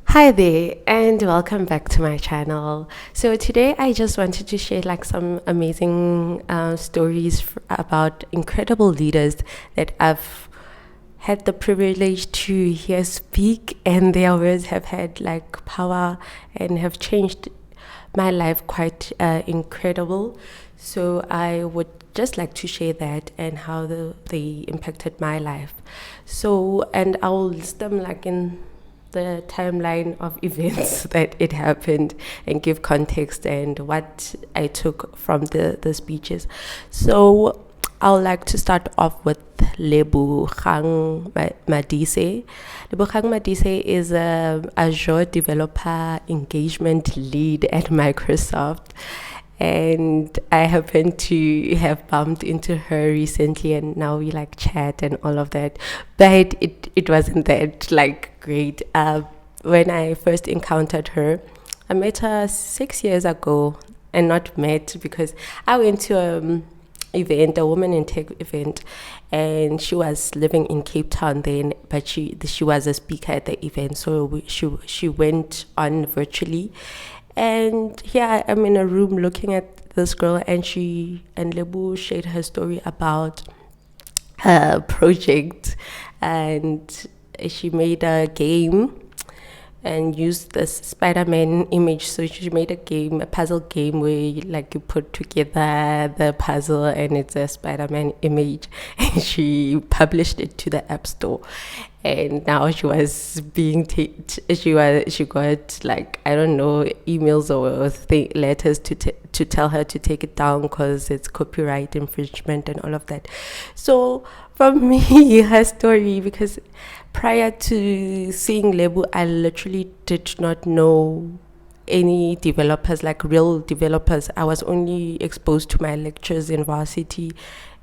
Hi there, and welcome back to my channel. So today I just wanted to share like some amazing stories about incredible leaders that I've had the privilege to hear speak, and their words have had like power and have changed my life quite incredible. So I would just like to share that and how they impacted my life. So, and I will list them like in the timeline of events that it happened and give context and what I took from the speeches. So I would like to start off with Lebogang Madise. Lebogang Madise is a Azure developer engagement lead at Microsoft, and I happened to have bumped into her recently, and now we like chat and all of that. But it wasn't that like great. When I first encountered her, I met her 6 years ago, and not met because I went to event, a woman in tech event, and she was living in Cape Town then, but she was a speaker at the event, so she went on virtually, and here I'm in a room looking at this girl, and Lebu shared her story about her project, and she made a game and used this Spider-Man image. So she made a puzzle game where you put together the puzzle and it's a Spider-Man image, and she published it to the App Store. And now she was she got like, I don't know, emails or letters to tell her to take it down because it's copyright infringement and all of that. So for me, her story, because prior to seeing Lebu, I literally did not know any developers, like real developers. I was only exposed to my lectures in varsity,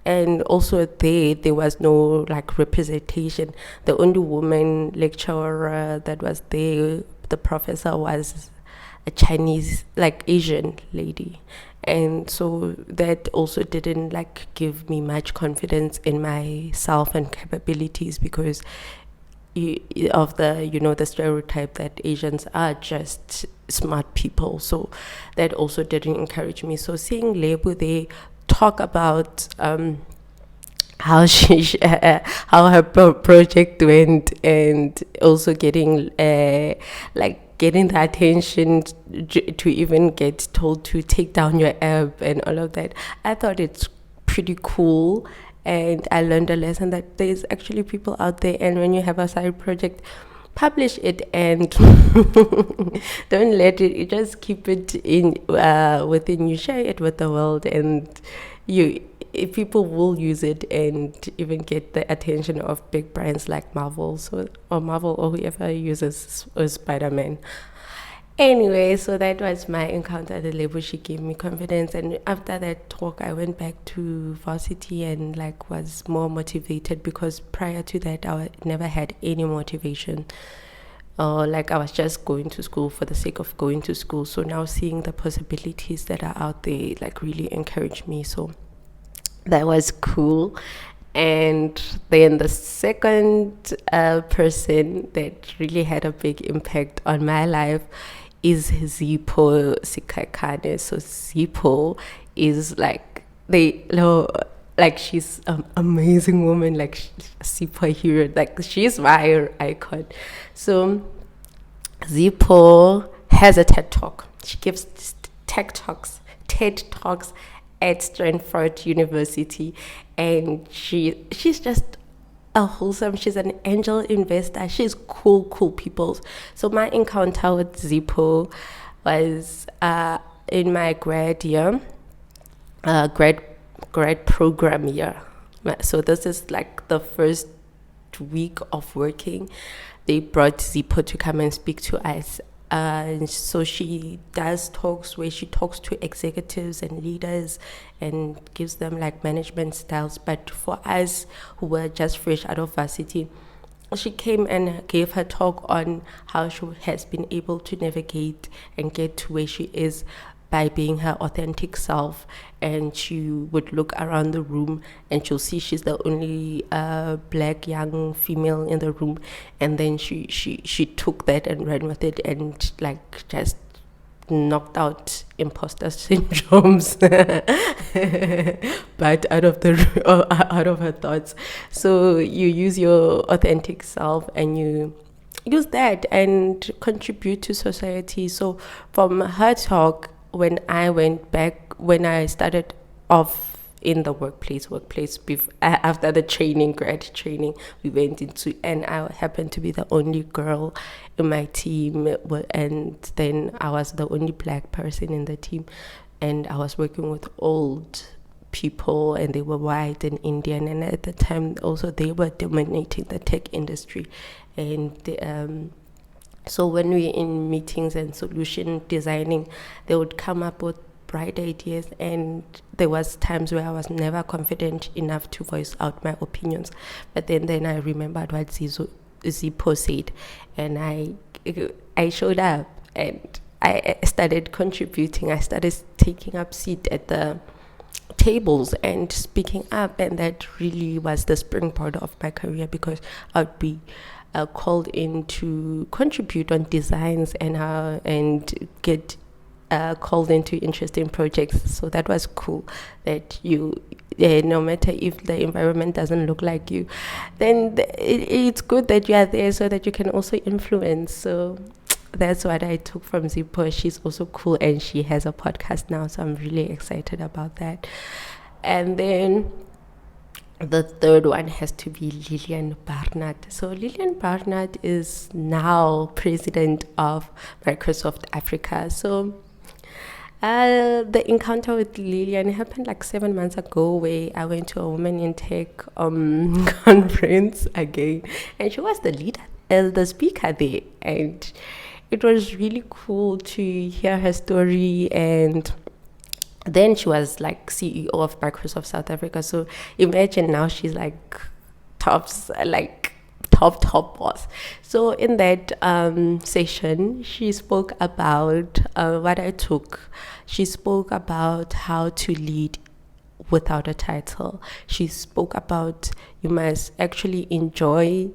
and also there was no like representation. The only woman lecturer that was there, the professor, was a Chinese, like Asian lady, and so that also didn't like give me much confidence in myself and capabilities, because of the stereotype that Asians are just smart people. So that also didn't encourage me. So seeing Lebu there talk about how how her project went, and also getting getting the attention to even get told to take down your app and all of that, I thought it's pretty cool. And I learned a lesson that there's actually people out there, and when you have a side project, publish it, and don't let it, just keep it in within you, share it with the world, and if people will use it and even get the attention of big brands like Marvel, or whoever uses Spider-Man. Anyway, so that was my encounter at the label. She gave me confidence, and after that talk, I went back to varsity and like was more motivated, because prior to that, never had any motivation. Like I was just going to school for the sake of going to school. So now seeing the possibilities that are out there like really encouraged me. So that was cool. And then the second person that really had a big impact on my life is Zipho Sikhakhane. So Zipho is like, she's an amazing woman, like a superhero, like she's my icon. So Zipho has a TED Talk. She gives TED Talks at Stanford University, and she's just she's an angel investor. She's cool people. So my encounter with Zippo was in my grad year, grad program year. So this is like the first week of working. They brought Zippo to come and speak to us. So she does talks where she talks to executives and leaders and gives them like management styles. But for us who were just fresh out of varsity, she came and gave her talk on how she has been able to navigate and get to where she is. by being her authentic self, and she would look around the room and she'll see she's the only black young female in the room, and then she took that and ran with it and like just knocked out imposter syndromes but out of her thoughts. So you use your authentic self and you use that and contribute to society. So from her talk, when I started off in the workplace after the grad training, we went into, and I happened to be the only girl in my team, and then I was the only black person in the team, and I was working with old people, and they were white and Indian, and at the time also they were dominating the tech industry. And so when we were in meetings and solution designing, they would come up with bright ideas, and there was times where I was never confident enough to voice out my opinions. But then I remembered what Zipho said, and I showed up and I started contributing. I started taking up seat at the tables and speaking up, and that really was the springboard of my career, because I'd be called in to contribute on designs and get called into interesting projects. So that was cool, that no matter if the environment doesn't look like you, then it's good that you are there so that you can also influence. So that's what I took from Zippo. She's also cool, and she has a podcast now, so I'm really excited about that. And then the third one has to be Lillian Barnard. So Lillian Barnard is now president of Microsoft Africa. So the encounter with Lillian happened like 7 months ago, where I went to a Women in Tech conference again, and she was the speaker there, and it was really cool to hear her story. And then she was like CEO of Microsoft South Africa. So imagine now she's like top boss. So in that session, she spoke about what I took. She spoke about how to lead without a title. She spoke about you must actually enjoy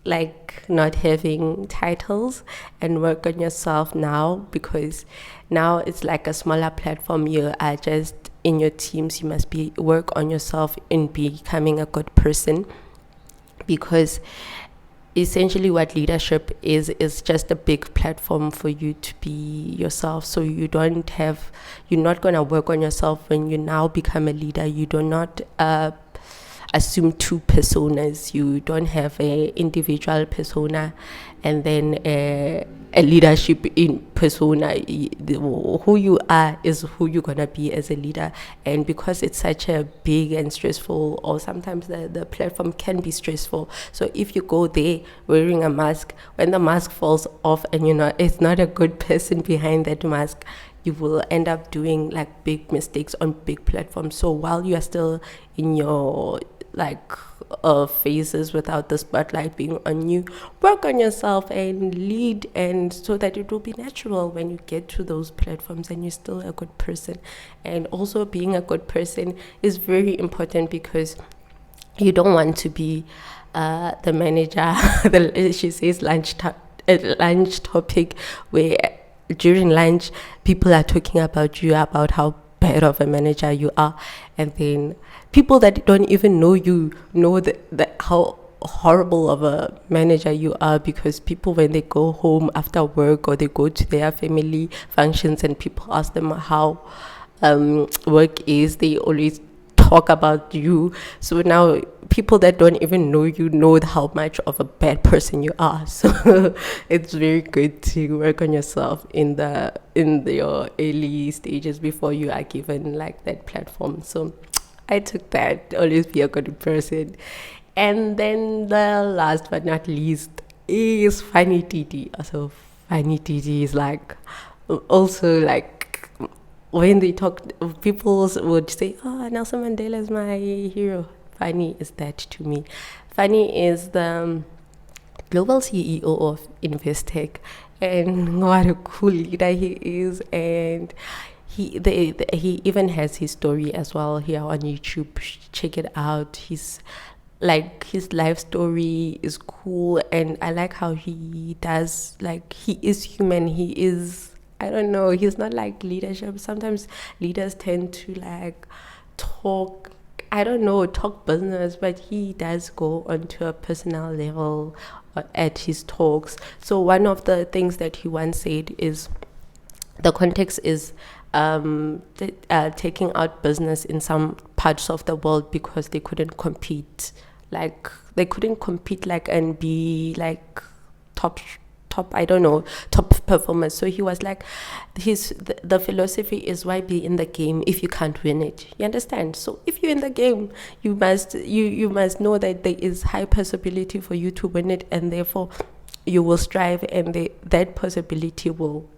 like not having titles and work on yourself now, because now it's like a smaller platform. You are just in your teams. You must work on yourself in becoming a good person, because essentially what leadership is just a big platform for you to be yourself. So you're not going to work on yourself when you now become a leader. You do not assume two personas. You don't have a individual persona and then a leadership in persona. Who you are is who you're gonna be as a leader. And because it's such a big and stressful, or sometimes the platform can be stressful, so if you go there wearing a mask, when the mask falls off and it's not a good person behind that mask, you will end up doing like big mistakes on big platforms. So while you are still in your phases without the spotlight being on you, work on yourself and lead, and so that it will be natural when you get to those platforms and you're still a good person. And also being a good person is very important, because you don't want to be the manager she says lunch topic, where during lunch people are talking about you, about how bad of a manager you are, and then people that don't even know you know that how horrible of a manager you are, because people, when they go home after work or they go to their family functions and people ask them how work is, they always talk about you. So now people that don't even know you know how much of a bad person you are. So it's very good to work on yourself in your early stages before you are given like that platform. So I took that, always be a good person. And then the last but not least is Fani Titi. So Fani Titi is like also like, when they talk, people would say, oh, Nelson Mandela is my hero. Fani is that to me. Fani is the global CEO of Investec, and what a cool leader he is. And he even has his story as well here on YouTube. Check it out. His life story is cool, and I like how he does, like, he is human. He is, I don't know, he's not like leadership. Sometimes leaders tend to like talk, I don't know, talk business, but he does go onto a personal level at his talks. So one of the things that he once said is, the context is taking out business in some parts of the world because they couldn't compete, like and be like top I don't know, top performers. So he was like, the philosophy is, why be in the game if you can't win it? You understand? So if you're in the game, you must know that there is high possibility for you to win it, and therefore you will strive, and that possibility will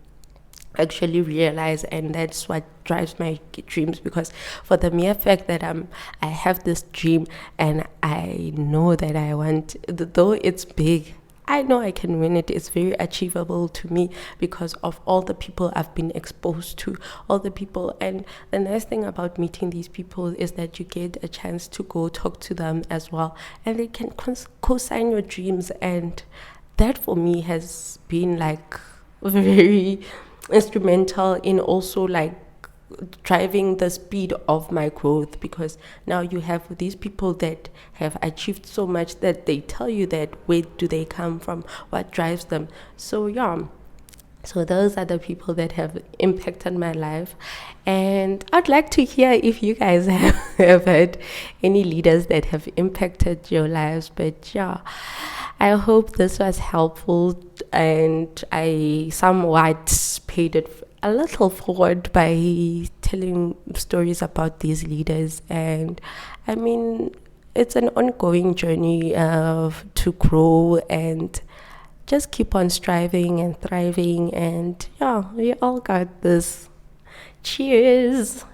actually realize. And that's what drives my dreams, because for the mere fact that I have this dream, and I know that I want, though it's big, I know I can win it. It's very achievable to me because of all the people I've been exposed to, all the people. And the nice thing about meeting these people is that you get a chance to go talk to them as well, and they can co-sign your dreams. And that for me has been like very instrumental in also like driving the speed of my growth, because now you have these people that have achieved so much that they tell you that where do they come from, what drives them. So yeah, so those are the people that have impacted my life. And I'd like to hear if you guys have had any leaders that have impacted your lives. But yeah, I hope this was helpful, and I somewhat paid it a little forward by telling stories about these leaders. And I mean, it's an ongoing journey to grow and just keep on striving and thriving. And yeah, we all got this. Cheers.